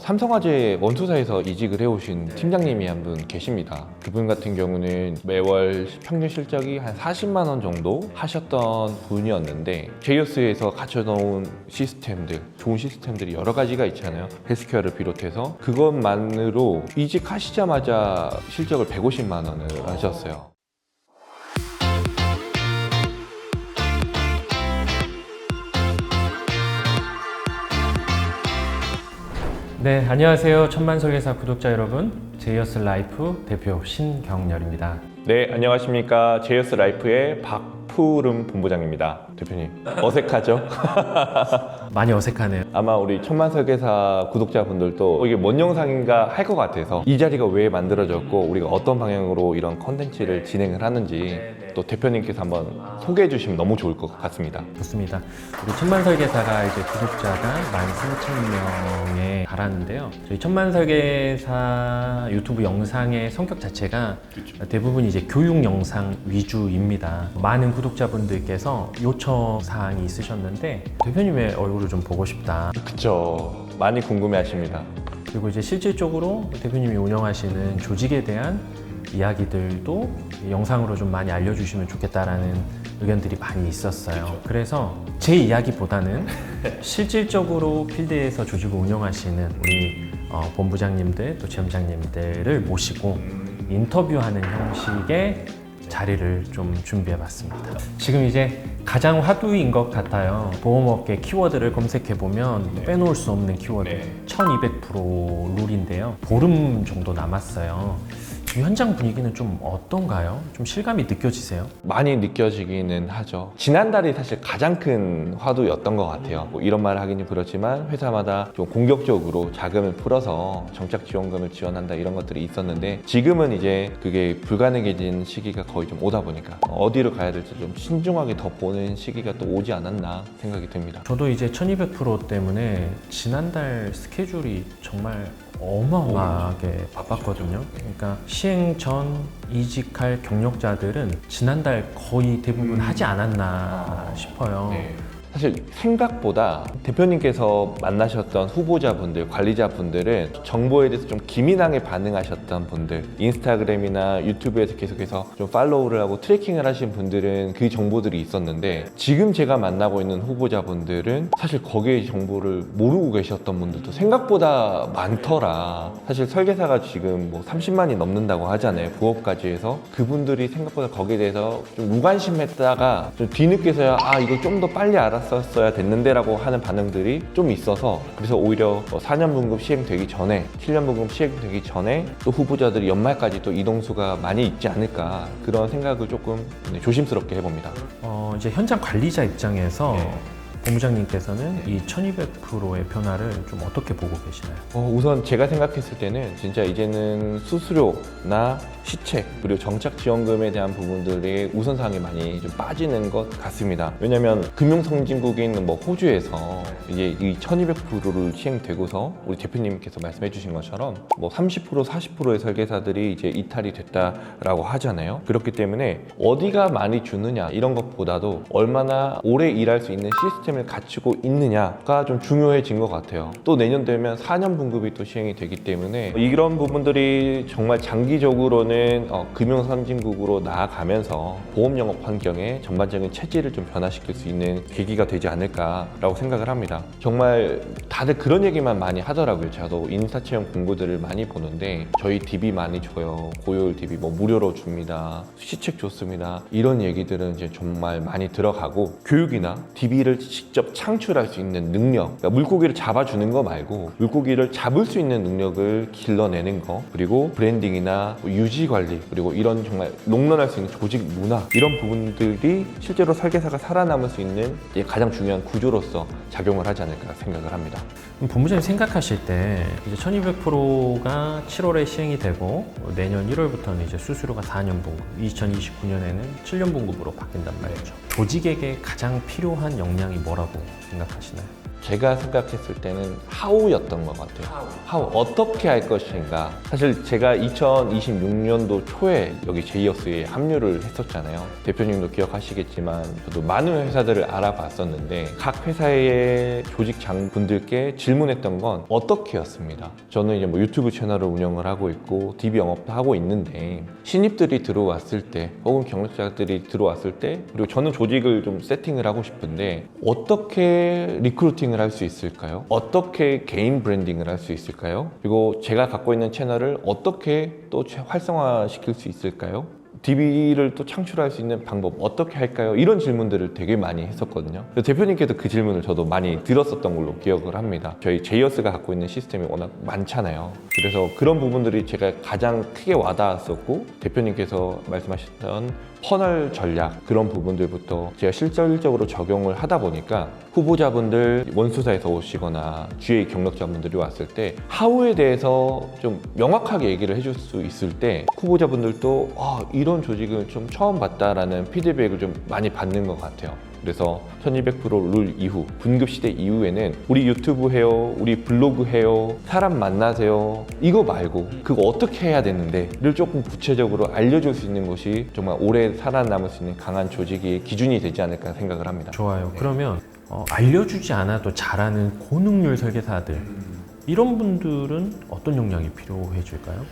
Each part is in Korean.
삼성화재 원투사에서 이직을 해오신 팀장님이 한 분 계십니다. 그분 같은 경우는 매월 평균 실적이 한 40만 원 정도 하셨던 분이었는데 제이어스에서 갖춰놓은 시스템들, 좋은 시스템들이 여러 가지가 있잖아요. 헬스케어를 비롯해서 그것만으로 이직하시자마자 실적을 150만 원을 하셨어요. 네, 안녕하세요. 천만설계사 구독자 여러분, 제이어스 라이프 대표 신경렬입니다. 네, 안녕하십니까. 제이어스 라이프의 박푸름 본부장입니다. 대표님, 어색하죠? 많이 어색하네요. 아마 우리 천만설계사 구독자분들도 이게 뭔 영상인가 할 것 같아서 이 자리가 왜 만들어졌고 우리가 어떤 방향으로 이런 컨텐츠를 진행을 하는지 또 대표님께서 한번 소개해 주시면 너무 좋을 것 같습니다. 좋습니다. 우리 천만설계사가 이제 구독자가 13,000명에 달하는데요. 저희 천만설계사 유튜브 영상의 성격 자체가 대부분 이제 교육 영상 위주입니다. 많은 구독자분들께서 요청 사항이 있으셨는데 대표님의 얼굴을 좀 보고 싶다. 그쵸. 많이 궁금해 하십니다. 그리고 이제 실질적으로 대표님이 운영하시는 조직에 대한 이야기들도 영상으로 좀 많이 알려주시면 좋겠다라는 의견들이 많이 있었어요. 그래서 제 이야기보다는 실질적으로 필드에서 조직을 운영하시는 우리 본부장님들 또 지점장님들을 모시고 인터뷰하는 형식의 자리를 좀 준비해봤습니다. 지금 이제 가장 화두인 것 같아요. 보험업계 키워드를 검색해보면 빼놓을 수 없는 키워드 1200% 룰인데요. 보름 정도 남았어요. 이 현장 분위기는 좀 어떤가요? 좀 실감이 느껴지세요? 많이 느껴지기는 하죠. 지난달이 사실 가장 큰 화두였던 것 같아요. 뭐 이런 말을 하기는 그렇지만 회사마다 좀 공격적으로 자금을 풀어서 정착 지원금을 지원한다 이런 것들이 있었는데 지금은 이제 그게 불가능해진 시기가 거의 좀 오다 보니까 어디로 가야 될지 좀 신중하게 더 보는 시기가 또 오지 않았나 생각이 듭니다. 저도 이제 1200% 때문에 지난달 스케줄이 정말 어마어마하게 바빴거든요. 그러니까 시행 전 이직할 경력자들은 지난달 거의 대부분 하지 않았나 싶어요. 네. 사실 생각보다 대표님께서 만나셨던 후보자분들, 관리자분들은 정보에 대해서 좀 기민하게 반응하셨던 분들, 인스타그램이나 유튜브에서 계속해서 좀 팔로우를 하고 트래킹을 하신 분들은 그 정보들이 있었는데 지금 제가 만나고 있는 후보자분들은 사실 거기에 정보를 모르고 계셨던 분들도 생각보다 많더라. 사실 설계사가 지금 뭐 30만이 넘는다고 하잖아요. 부업까지 해서 그분들이 생각보다 거기에 대해서 좀 무관심했다가 좀 뒤늦게서야 이거 좀 더 빨리 알았었어야 됐는데 라고 하는 반응들이 좀 있어서 그래서 오히려 4년 분급 시행되기 전에 7년 분급 시행되기 전에 또 후보자들이 연말까지 또 이동수가 많이 있지 않을까 그런 생각을 조금 조심스럽게 해봅니다. 이제 현장 관리자 입장에서 본부장님께서는 이 1200%의 변화를 좀 어떻게 보고 계시나요? 우선 제가 생각했을 때는 진짜 이제는 수수료나 시책 그리고 정착 지원금에 대한 부분들이 우선사항이 많이 좀 빠지는 것 같습니다. 왜냐하면 금융선진국인 뭐 호주에서 이제 이 1200%를 시행되고서 우리 대표님께서 말씀해주신 것처럼 뭐 30% 40%의 설계사들이 이제 이탈이 됐다라고 하잖아요. 그렇기 때문에 어디가 많이 주느냐 이런 것보다도 얼마나 오래 일할 수 있는 시스템을 갖추고 있느냐가 좀 중요해진 것 같아요. 또 내년 되면 4년 분급이 또 시행이 되기 때문에 이런 부분들이 정말 장기적으로는 금융선진국으로 나아가면서 보험 영업 환경의 전반적인 체질을 좀 변화시킬 수 있는 계기가 되지 않을까라고 생각을 합니다. 정말 다들 그런 얘기만 많이 하더라고요. 저도 인사체험 공고들을 많이 보는데 저희 DB 많이 줘요. 고효율 DB 뭐 무료로 줍니다. 시책 좋습니다. 이런 얘기들은 이제 정말 많이 들어가고 교육이나 DB를 직접 창출할 수 있는 능력, 그러니까 물고기를 잡아주는 거 말고 물고기를 잡을 수 있는 능력을 길러내는 거, 그리고 브랜딩이나 유지 관리, 그리고 이런 정말 롱런할 수 있는 조직 문화 이런 부분들이 실제로 설계사가 살아남을 수 있는 가장 중요한 구조로서 작용을 하지 않을까 생각을 합니다. 본부장님 생각하실 때 이제 1200%가 7월에 시행이 되고 내년 1월부터는 이제 수수료가 4년 분급, 2029년에는 7년 분급으로 바뀐단 말이죠. 조직에게 가장 필요한 역량이 뭐라고 생각하시나요? 제가 생각했을 때는 하우였던 것 같아요. 하우 어떻게 할 것인가. 사실 제가 2026년도 초에 여기 제이어스에 합류를 했었잖아요. 대표님도 기억하시겠지만 저도 많은 회사들을 알아봤었는데 각 회사의 조직장분들께 질문했던 건 어떻게였습니다. 저는 이제 뭐 유튜브 채널을 운영을 하고 있고 DB 영업도 하고 있는데 신입들이 들어왔을 때 혹은 경력자들이 들어왔을 때 그리고 저는 조직을 좀 세팅을 하고 싶은데 어떻게 리크루팅을 할 수 있을까요? 어떻게 개인 브랜딩을 할 수 있을까요? 그리고 제가 갖고 있는 채널을 어떻게 또 활성화시킬 수 있을까요? DB를 또 창출할 수 있는 방법 어떻게 할까요? 이런 질문들을 되게 많이 했었거든요. 그래서 대표님께서 그 질문을 저도 많이 들었었던 걸로 기억을 합니다. 저희 제이어스가 갖고 있는 시스템이 워낙 많잖아요. 그래서 그런 부분들이 제가 가장 크게 와닿았었고 대표님께서 말씀하셨던 퍼널 전략 그런 부분들부터 제가 실질적으로 적용을 하다 보니까 후보자분들 원수사에서 오시거나 GA 경력자분들이 왔을 때 하우에 대해서 좀 명확하게 얘기를 해줄 수 있을 때 후보자분들도 이런 조직을 좀 처음 봤다라는 피드백을 좀 많이 받는 것 같아요. 그래서 1200% 룰 이후 분급 시대 이후에는 우리 유튜브 해요, 우리 블로그 해요, 사람 만나세요 이거 말고 그거 어떻게 해야 되는데를 조금 구체적으로 알려줄 수 있는 것이 정말 오래 살아남을 수 있는 강한 조직의 기준이 되지 않을까 생각을 합니다. 좋아요. 그러면 알려주지 않아도 잘하는 고능률 설계사들 이런 분들은 어떤 역량이 필요해질까요?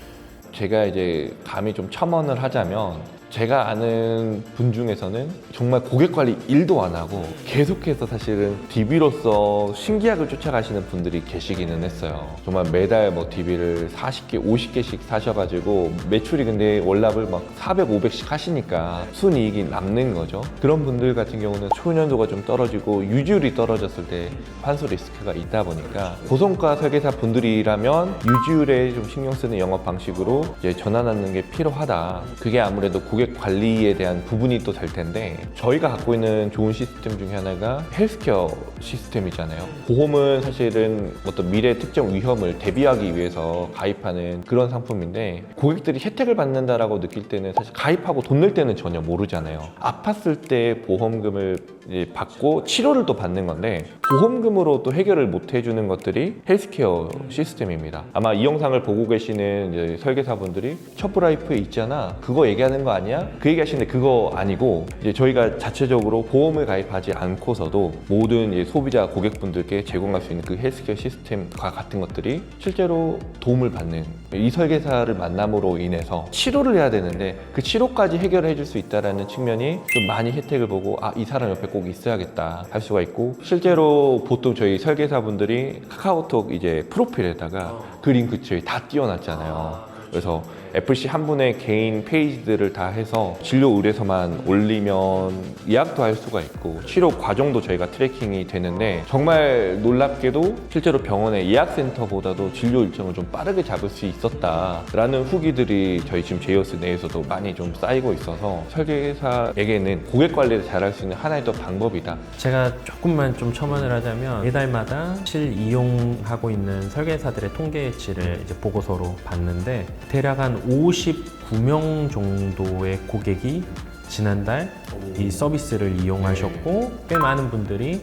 제가 이제 감히 좀 첨언을 하자면 제가 아는 분 중에서는 정말 고객 관리 1도 안 하고 계속해서 사실은 DB로서 신기학을 쫓아가시는 분들이 계시기는 했어요. 정말 매달 뭐 DB를 40개, 50개씩 사셔가지고 매출이 근데 월납을 막 400, 500씩 하시니까 순이익이 남는 거죠. 그런 분들 같은 경우는 초년도가 좀 떨어지고 유지율이 떨어졌을 때 환수 리스크가 있다 보니까 고성과 설계사 분들이라면 유지율에 좀 신경 쓰는 영업 방식으로 이제 전환하는 게 필요하다. 그게 아무래도 고객 관리에 대한 부분이 또 될 텐데 저희가 갖고 있는 좋은 시스템 중에 하나가 헬스케어 시스템이잖아요. 보험은 사실은 어떤 미래 특정 위험을 대비하기 위해서 가입하는 그런 상품인데 고객들이 혜택을 받는다라고 느낄 때는 사실 가입하고 돈 낼 때는 전혀 모르잖아요. 아팠을 때 보험금을 이제 받고 치료를 또 받는 건데 보험금으로 또 해결을 못 해주는 것들이 헬스케어 시스템입니다. 아마 이 영상을 보고 계시는 이제 설계사분들이 첩브라이프에 있잖아 그거 얘기하는 거 아니야? 그 얘기하시는데 그거 아니고 이제 저희가 자체적으로 보험을 가입하지 않고서도 모든 이제 소비자 고객분들께 제공할 수 있는 그 헬스케어 시스템과 같은 것들이 실제로 도움을 받는 이 설계사를 만남으로 인해서 치료를 해야 되는데 그 치료까지 해결해 줄 수 있다는 측면이 좀 많이 혜택을 보고 이 사람 옆에 꼭 있어야겠다 할 수가 있고 실제로 보통 저희 설계사분들이 카카오톡 이제 프로필에다가 그 링크 저희 다 띄워놨잖아요. 그래서 FC 한 분의 개인 페이지들을 다 해서 진료 의뢰서만 올리면 예약도 할 수가 있고 치료 과정도 저희가 트래킹이 되는데 정말 놀랍게도 실제로 병원의 예약센터보다도 진료 일정을 좀 빠르게 잡을 수 있었다라는 후기들이 저희 지금 제이어스 내에서도 많이 좀 쌓이고 있어서 설계사에게는 고객 관리를 잘할 수 있는 하나의 또 방법이다. 제가 조금만 좀 첨언을 하자면 매달마다 실 이용하고 있는 설계사들의 통계치를 이제 보고서로 봤는데 대략 한 59명 정도의 고객이 지난달 이 서비스를 이용하셨고 꽤 많은 분들이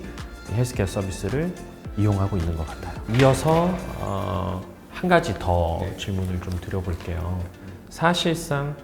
헬스케어 서비스를 이용하고 있는 것 같아요. 이어서 한 가지 더 질문을 좀 드려볼게요. 사실상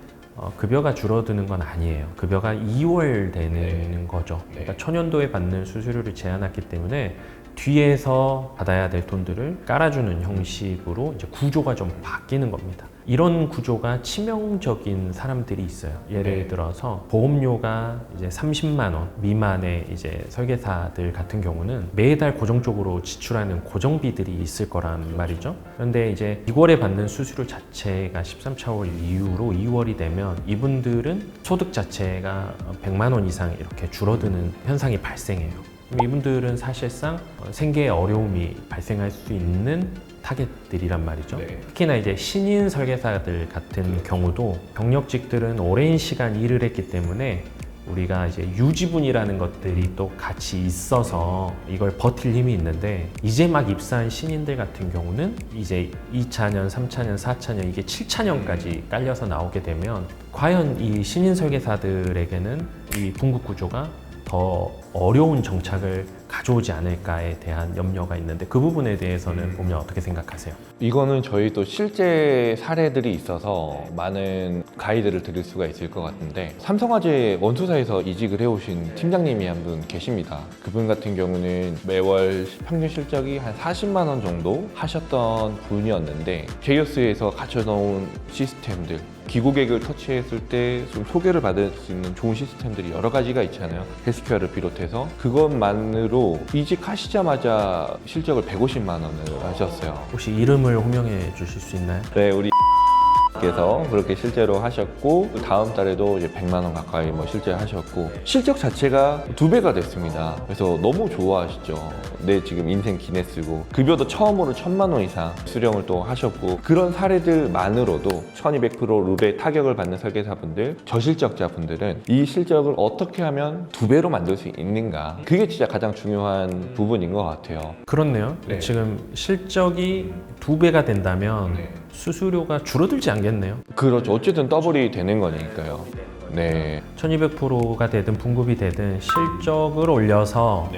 급여가 줄어드는 건 아니에요. 급여가 2월 되는 거죠. 그러니까 초년도에 받는 수수료를 제한했기 때문에 뒤에서 받아야 될 돈들을 깔아주는 형식으로 이제 구조가 좀 바뀌는 겁니다. 이런 구조가 치명적인 사람들이 있어요. 예를 들어서 보험료가 이제 30만 원 미만의 이제 설계사들 같은 경우는 매달 고정적으로 지출하는 고정비들이 있을 거란 말이죠. 그런데 이제 2월에 받는 수수료 자체가 13차월 이후로 2월이 되면 이분들은 소득 자체가 100만 원 이상 이렇게 줄어드는 현상이 발생해요. 이분들은 사실상 생계에 어려움이 발생할 수 있는 타겟들이란 말이죠. 특히나 이제 신인 설계사들 같은 경우도 경력직들은 오랜 시간 일을 했기 때문에 우리가 이제 유지분이라는 것들이 또 같이 있어서 이걸 버틸 힘이 있는데 이제 막 입사한 신인들 같은 경우는 이제 2차년, 3차년, 4차년 이게 7차년까지 깔려서 나오게 되면 과연 이 신인 설계사들에게는 이 분급 구조가 더 어려운 정착을 가져오지 않을까에 대한 염려가 있는데 그 부분에 대해서는 보면 어떻게 생각하세요? 이거는 저희도 실제 사례들이 있어서 많은 가이드를 드릴 수가 있을 것 같은데, 삼성화재 원투사에서 이직을 해오신 팀장님이 한 분 계십니다. 그분 같은 경우는 매월 평균 실적이 한 40만 원 정도 하셨던 분이었는데, 제이어스에서 갖춰놓은 시스템들, 기고객을 터치했을 때 좀 소개를 받을 수 있는 좋은 시스템들이 여러 가지가 있잖아요. 헬스케어를 비롯해서 그것만으로 이직하시자마자 실적을 150만 원을 하셨어요. 혹시 이름을 호명해 주실 수 있나요? 네, 우리 께서 그렇게 실제로 하셨고, 다음 달에도 이제 100만 원 가까이 뭐 실제 하셨고, 실적 자체가 2배가 됐습니다. 그래서 너무 좋아하시죠. 내 지금 인생 기네스고, 급여도 처음으로 1000만 원 이상 수령을 또 하셨고, 그런 사례들만으로도 1200% 룰에 타격을 받는 설계사분들, 저실적자분들은 이 실적을 어떻게 하면 2배로 만들 수 있는가, 그게 진짜 가장 중요한 부분인 것 같아요. 그렇네요. 네. 지금 실적이 2배가 된다면 수수료가 줄어들지 않겠네요. 그렇죠. 어쨌든 더블이 되는 거니까요. 네. 1200%가 되든 분급이 되든 실적을 올려서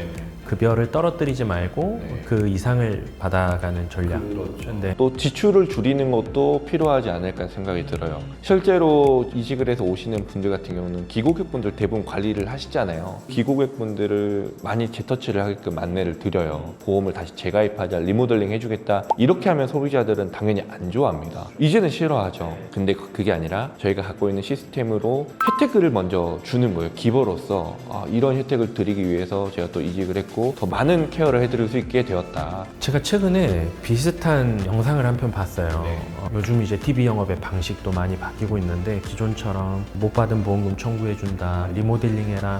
급여를 떨어뜨리지 말고 그 이상을 받아가는 전략. 근데 또 지출을 줄이는 것도 필요하지 않을까 생각이 들어요. 실제로 이직을 해서 오시는 분들 같은 경우는 기고객분들 대부분 관리를 하시잖아요. 기고객분들을 많이 재터치를 하게끔 안내를 드려요. 보험을 다시 재가입하자, 리모델링 해주겠다, 이렇게 하면 소비자들은 당연히 안 좋아합니다. 이제는 싫어하죠. 근데 그게 아니라 저희가 갖고 있는 시스템으로 혜택을 먼저 주는 거예요. 기버로서 이런 혜택을 드리기 위해서 제가 또 이직을 했고, 더 많은 케어를 해드릴 수 있게 되었다. 제가 최근에 비슷한 영상을 한 편 봤어요. 요즘 이제 TV 영업의 방식도 많이 바뀌고 있는데, 기존처럼 못 받은 보험금 청구해준다, 리모델링해라,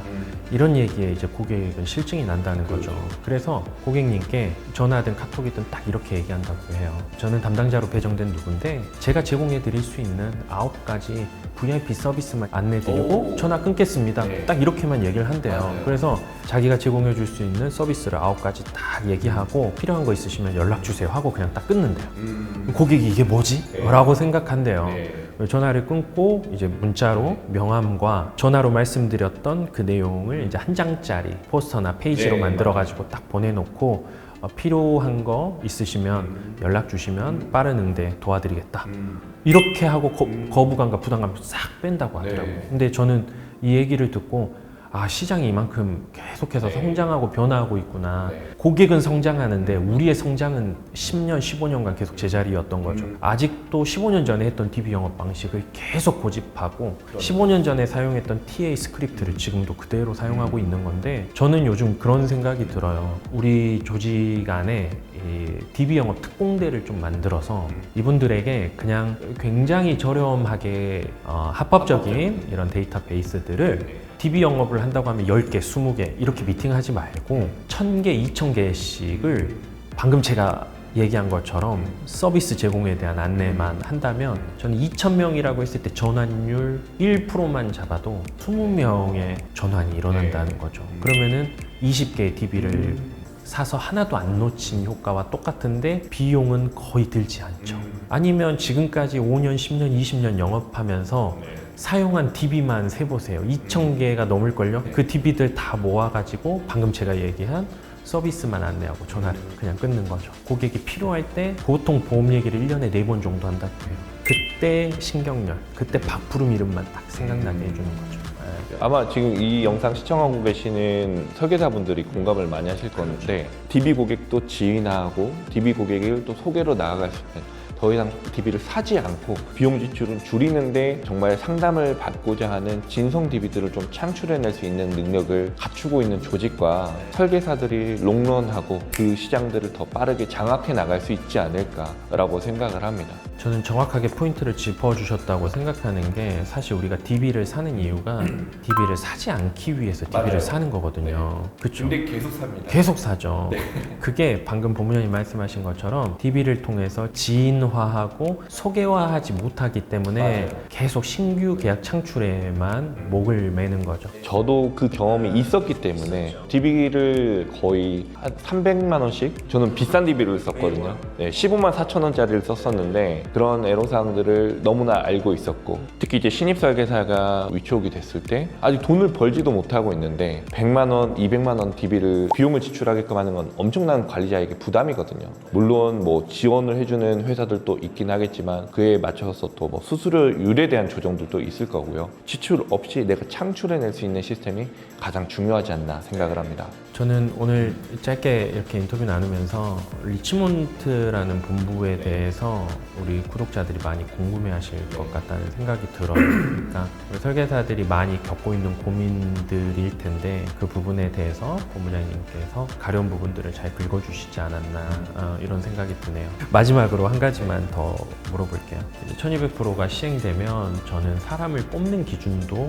이런 얘기에 이제 고객은 실증이 난다는 거죠. 그래서 고객님께 전화든 카톡이든 딱 이렇게 얘기한다고 해요. 저는 담당자로 배정된 누군데 제가 제공해드릴 수 있는 9가지 VIP 서비스만 안내드리고 전화 끊겠습니다. 딱 이렇게만 얘기를 한대요. 그래서 자기가 제공해줄 수 있는 서비스를 9가지 딱 얘기하고, 필요한 거 있으시면 연락 주세요 하고 그냥 딱 끊는데요. 고객이 이게 뭐지? 라고 생각한대요. 전화를 끊고 이제 문자로 명함과 전화로 말씀드렸던 그 내용을 이제 한 장짜리 포스터나 페이지로 만들어가지고 딱 보내놓고, 필요한 거 있으시면 연락 주시면 빠른 응대 도와드리겠다. 이렇게 하고 거부감과 부담감 싹 뺀다고 하더라고요. 근데 저는 이 얘기를 듣고, 시장이 이만큼 계속해서 성장하고 변화하고 있구나. 고객은 성장하는데 우리의 성장은 10년, 15년간 계속 제자리였던 거죠. 아직도 15년 전에 했던 TV 영업 방식을 계속 고집하고 15년 전에 사용했던 TA 스크립트를 지금도 그대로 사용하고 있는 건데, 저는 요즘 그런 생각이 들어요. 우리 조직 안에 이 DB 영업 특공대를 좀 만들어서 이분들에게 그냥 굉장히 저렴하게 합법적인 이런 데이터베이스들을 DB 영업을 한다고 하면 10개, 20개 이렇게 미팅하지 말고 1000개, 2000개씩을 방금 제가 얘기한 것처럼 서비스 제공에 대한 안내만 한다면, 저는 2000명이라고 했을 때 전환율 1%만 잡아도 20명의 전환이 일어난다는 거죠. 그러면은 20개의 DB를 사서 하나도 안 놓친 효과와 똑같은데 비용은 거의 들지 않죠. 아니면 지금까지 5년, 10년, 20년 영업하면서 사용한 DB만 세보세요. 2000개가 넘을걸요? 그 DB들 다 모아가지고 방금 제가 얘기한 서비스만 안내하고 전화를 그냥 끊는 거죠. 고객이 필요할 때 보통 보험 얘기를 1년에 4번 정도 한다고 해요. 그때 신경열, 그때 박푸름 이름만 딱 생각나게 해주는 거죠. 아마 지금 이 영상 시청하고 계시는 설계사분들이 공감을 많이 하실 건데, DB 고객도 지인하고 DB 고객을 또 소개로 나아갈 수 있는, 더 이상 DB를 사지 않고 비용 지출은 줄이는데 정말 상담을 받고자 하는 진성 DB들을 좀 창출해낼 수 있는 능력을 갖추고 있는 조직과 설계사들이 롱런하고 그 시장들을 더 빠르게 장악해 나갈 수 있지 않을까라고 생각을 합니다. 저는 정확하게 포인트를 짚어주셨다고 생각하는 게, 사실 우리가 DB를 사는 이유가 DB를 사지 않기 위해서 DB를 사는 거거든요. 그렇죠? 근데 계속 삽니다. 계속 사죠. 그게 방금 본부장님 말씀하신 것처럼 DB를 통해서 지인화하고 소개화하지 못하기 때문에 계속 신규 계약 창출에만 목을 매는 거죠. 저도 그 경험이 있었기 때문에 DB를 거의 한 300만 원씩, 저는 비싼 DB를 썼거든요. 15만 4천 원짜리를 썼었는데 그런 애로사항들을 너무나 알고 있었고, 특히 이제 신입 설계사가 위촉이 됐을 때 아직 돈을 벌지도 못하고 있는데 100만 원, 200만 원 DB를 비용을 지출하게끔 하는 건 엄청난 관리자에게 부담이거든요. 물론 뭐 지원을 해주는 회사들도 있긴 하겠지만 그에 맞춰서 또 뭐 수수료율에 대한 조정들도 있을 거고요. 지출 없이 내가 창출해낼 수 있는 시스템이 가장 중요하지 않나 생각을 합니다. 저는 오늘 짧게 이렇게 인터뷰 나누면서 리치몬트라는 본부에 대해서 우리 구독자들이 많이 궁금해하실 것 같다는 생각이 들어요. 그러니까 우리 설계사들이 많이 겪고 있는 고민들일 텐데 그 부분에 대해서 본부장님께서 가려운 부분들을 잘 긁어주시지 않았나 이런 생각이 드네요. 마지막으로 한 가지만 더 물어볼게요. 1200%가 시행되면 저는 사람을 뽑는 기준도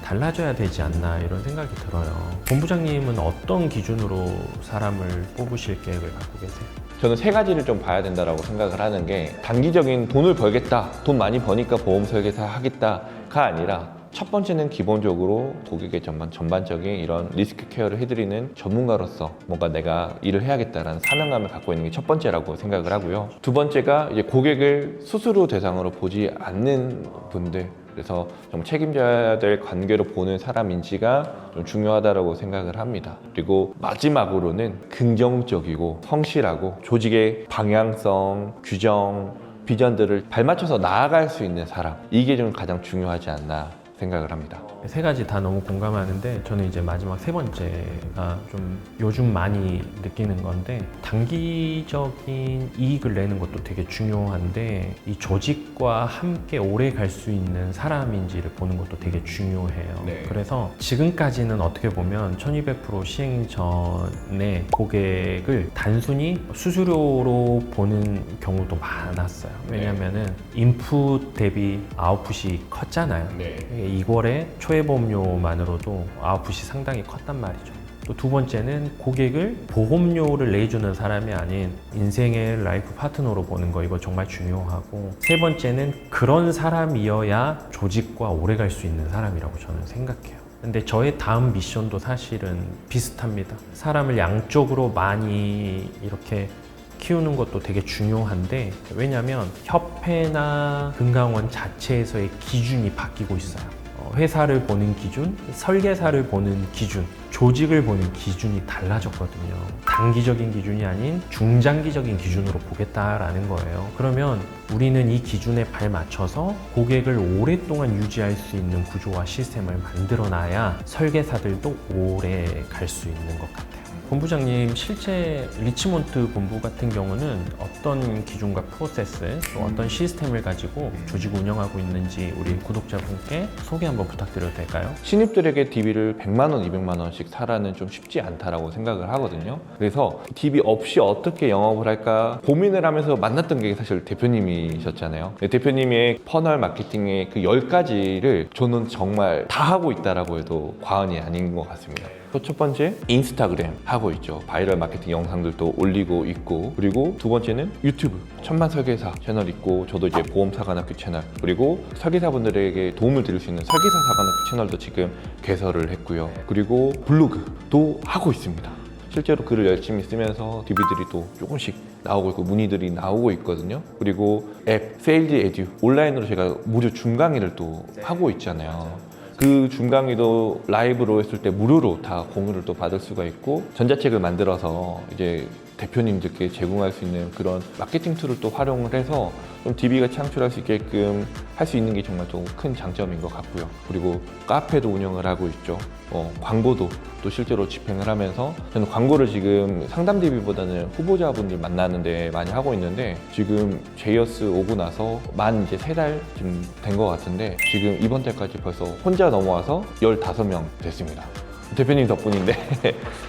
달라져야 되지 않나 이런 생각이 들어요. 본부장님은 어떤 기준으로 사람을 뽑으실 계획을 갖고 계세요? 저는 세 가지를 좀 봐야 된다고 생각을 하는 게, 단기적인 돈을 벌겠다, 돈 많이 버니까 보험 설계사 하겠다가 아니라 첫 번째는 기본적으로 고객의 전반적인 이런 리스크 케어를 해드리는 전문가로서 뭔가 내가 일을 해야겠다라는 사명감을 갖고 있는 게 첫 번째라고 생각을 하고요. 두 번째가 이제 고객을 수수료 대상으로 보지 않는 분들, 그래서 좀 책임져야 될 관계로 보는 사람인지가 좀 중요하다고 생각을 합니다. 그리고 마지막으로는 긍정적이고 성실하고 조직의 방향성, 규정, 비전들을 발맞춰서 나아갈 수 있는 사람, 이게 좀 가장 중요하지 않나 생각을 합니다. 세 가지 다 너무 공감하는데 저는 이제 마지막 세 번째가 좀 요즘 많이 느끼는 건데, 단기적인 이익을 내는 것도 되게 중요한데 이 조직과 함께 오래 갈 수 있는 사람인지를 보는 것도 되게 중요해요. 네. 그래서 지금까지는 어떻게 보면 1200% 시행 전에 고객을 단순히 수수료로 보는 경우도 많았어요. 왜냐면은 인풋 대비 아웃풋이 컸잖아요. 네. 2월에 초회보험료만으로도 아웃풋이 상당히 컸단 말이죠. 또 두 번째는 고객을 보험료를 내주는 사람이 아닌 인생의 라이프 파트너로 보는 거, 이거 정말 중요하고, 세 번째는 그런 사람이어야 조직과 오래 갈 수 있는 사람이라고 저는 생각해요. 근데 저의 다음 미션도 사실은 비슷합니다. 사람을 양쪽으로 많이 이렇게 키우는 것도 되게 중요한데, 왜냐면 협회나 금강원 자체에서의 기준이 바뀌고 있어요. 회사를 보는 기준, 설계사를 보는 기준, 조직을 보는 기준이 달라졌거든요. 단기적인 기준이 아닌 중장기적인 기준으로 보겠다라는 거예요. 그러면 우리는 이 기준에 발맞춰서 고객을 오랫동안 유지할 수 있는 구조와 시스템을 만들어놔야 설계사들도 오래 갈 수 있는 것 같아요. 본부장님, 실제 리치몬트 본부 같은 경우는 어떤 기준과 프로세스, 또 어떤 시스템을 가지고 조직 운영하고 있는지 우리 구독자분께 소개 한번 부탁드려도 될까요? 신입들에게 DB를 100만 원, 200만 원씩 사라는 좀 쉽지 않다라고 생각을 하거든요. 그래서 DB 없이 어떻게 영업을 할까 고민을 하면서 만났던 게 사실 대표님이셨잖아요. 대표님의 퍼널 마케팅의 그 10가지를 저는 정말 다 하고 있다라고 해도 과언이 아닌 것 같습니다. 첫 번째, 인스타그램 하고 있죠. 바이럴 마케팅 영상들도 올리고 있고, 그리고 두 번째는 유튜브 천만 설계사 채널 있고, 저도 이제 보험 사관학교 채널, 그리고 설계사분들에게 도움을 드릴 수 있는 설계사 사관학교 채널도 지금 개설을 했고요. 그리고 블로그도 하고 있습니다. 실제로 글을 열심히 쓰면서 DB들이 또 조금씩 나오고 있고 문의들이 나오고 있거든요. 그리고 앱 세일즈 에듀 온라인으로 제가 무료 중강의를 또 하고 있잖아요. 그 중강의도 라이브로 했을 때 무료로 다 공유를 또 받을 수가 있고, 전자책을 만들어서 이제 대표님들께 제공할 수 있는 그런 마케팅 툴을 또 활용을 해서 좀 DB가 창출할 수 있게끔 할 수 있는 게 정말 좀 큰 장점인 것 같고요. 그리고 카페도 운영을 하고 있죠. 광고도 또 실제로 집행을 하면서, 저는 광고를 지금 상담 DB보다는 후보자분들 만나는데 많이 하고 있는데, 지금 제이어스 오고 나서 만 이제 3달쯤 된 것 같은데, 지금 이번 달까지 벌써 혼자 넘어와서 15명 됐습니다. 대표님 덕분인데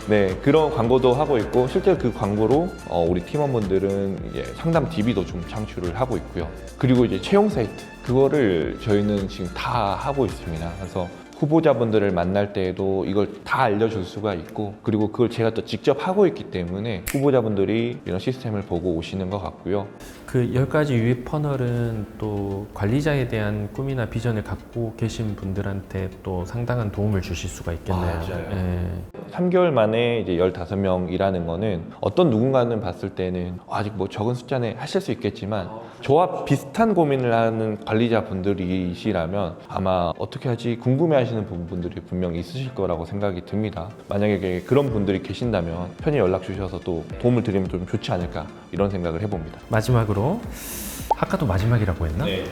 네, 그런 광고도 하고 있고, 실제 그 광고로 우리 팀원분들은 이제 상담 DB도 좀 창출을 하고 있고요. 그리고 이제 채용 사이트, 그거를 저희는 지금 다 하고 있습니다. 그래서 후보자분들을 만날 때에도 이걸 다 알려줄 수가 있고, 그리고 그걸 제가 또 직접 하고 있기 때문에 후보자분들이 이런 시스템을 보고 오시는 것 같고요. 그 10가지 유입 퍼널은 또 관리자에 대한 꿈이나 비전을 갖고 계신 분들한테 또 상당한 도움을 주실 수가 있겠네요. 맞아요. 예. 3개월 만에 이제 15명 일하는 거는 어떤 누군가는 봤을 때는 아직 뭐 적은 숫자네 하실 수 있겠지만, 저와 비슷한 고민을 하는 관리자분들이시라면 아마 어떻게 하지 궁금해 하시는 부분들이 분명히 있으실 거라고 생각이 듭니다. 만약에 그런 분들이 계신다면 편히 연락 주셔서 또 도움을 드리면 좀 좋지 않을까, 이런 생각을 해봅니다. 마지막으로, 아까도 마지막이라고 했나? 네.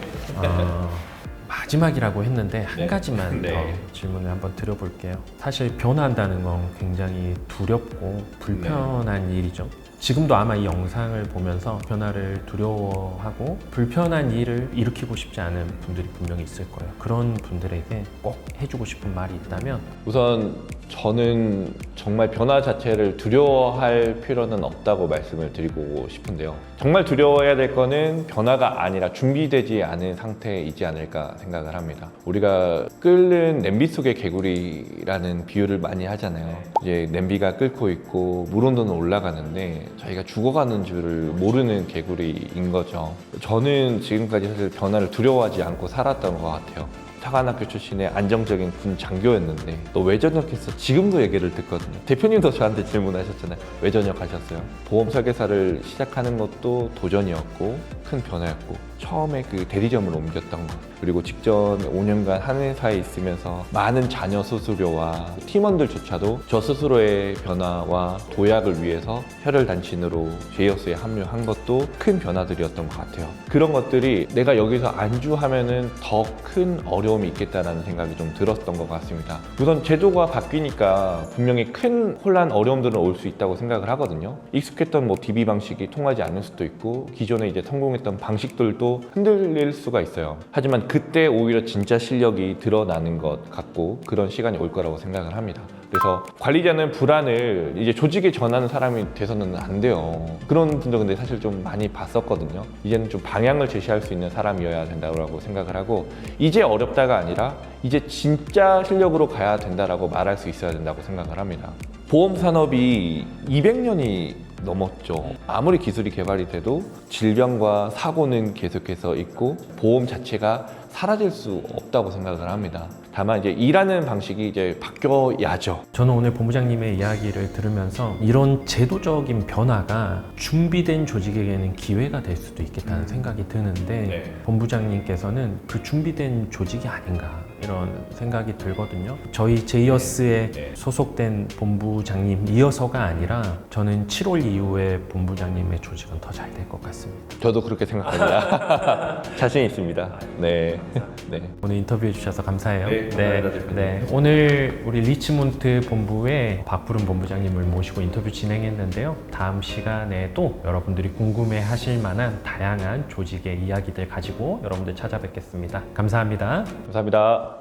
마지막이라고 했는데 한 네. 가지만 네. 더 질문을 한번 드려볼게요. 사실 변화한다는 건 굉장히 두렵고 불편한 일이죠. 지금도 아마 이 영상을 보면서 변화를 두려워하고 불편한 일을 일으키고 싶지 않은 분들이 분명히 있을 거예요. 그런 분들에게 꼭 해주고 싶은 말이 있다면? 우선 저는 정말 변화 자체를 두려워할 필요는 없다고 말씀을 드리고 싶은데요. 정말 두려워해야 될 거는 변화가 아니라 준비되지 않은 상태이지 않을까 생각을 합니다. 우리가 끓는 냄비 속의 개구리라는 비유를 많이 하잖아요. 이제 냄비가 끓고 있고 물 온도는 올라가는데 저희가 죽어가는 줄을 모르는 개구리인 거죠. 저는 지금까지 사실 변화를 두려워하지 않고 살았던 것 같아요. 사관학교 출신의 안정적인 군 장교였는데 너 왜 전역했어? 지금도 얘기를 듣거든요. 대표님도 저한테 질문하셨잖아요. 왜 전역하셨어요? 보험 설계사를 시작하는 것도 도전이었고 큰 변화였고, 처음에 그 대리점을 옮겼던 것, 그리고 직전 5년간 한 회사에 있으면서 많은 자녀 수수료와 팀원들조차도 저 스스로의 변화와 도약을 위해서 혈혈단신으로 제이어스에 합류한 것도 큰 변화들이었던 것 같아요. 그런 것들이 내가 여기서 안주하면은 더 큰 어려움이 있겠다라는 생각이 좀 들었던 것 같습니다. 우선 제도가 바뀌니까 분명히 큰 혼란, 어려움들은 올 수 있다고 생각을 하거든요. 익숙했던 뭐 DB 방식이 통하지 않을 수도 있고, 기존에 이제 성공했던 방식들도 흔들릴 수가 있어요. 하지만 그때 오히려 진짜 실력이 드러나는 것 같고, 그런 시간이 올 거라고 생각을 합니다. 그래서 관리자는 불안을 이제 조직에 전하는 사람이 돼서는 안 돼요. 그런 분들 근데 사실 좀 많이 봤었거든요. 이제는 좀 방향을 제시할 수 있는 사람이어야 된다고 생각을 하고, 이제 어렵다가 아니라 이제 진짜 실력으로 가야 된다라고 말할 수 있어야 된다고 생각을 합니다. 보험 산업이 200년이 넘었죠. 아무리 기술이 개발이 돼도 질병과 사고는 계속해서 있고 보험 자체가 사라질 수 없다고 생각을 합니다. 다만 이제 일하는 방식이 이제 바뀌어야죠. 저는 오늘 본부장님의 이야기를 들으면서 이런 제도적인 변화가 준비된 조직에게는 기회가 될 수도 있겠다는 생각이 드는데, 본부장님께서는 그 준비된 조직이 아닌가 이런 생각이 들거든요. 저희 제이어스에 소속된 본부장님이어서가 아니라 저는 7월 이후에 본부장님의 조직은 더 잘 될 것 같습니다. 저도 그렇게 생각합니다. 자신 있습니다. 네. 네. 오늘 인터뷰해 주셔서 감사해요. 네, 감사합니다, 대표님. 오늘 우리 리치몬트 본부의 박부른 본부장님을 모시고 인터뷰 진행했는데요. 다음 시간에도 여러분들이 궁금해 하실 만한 다양한 조직의 이야기들 가지고 여러분들 찾아뵙겠습니다. 감사합니다. 감사합니다.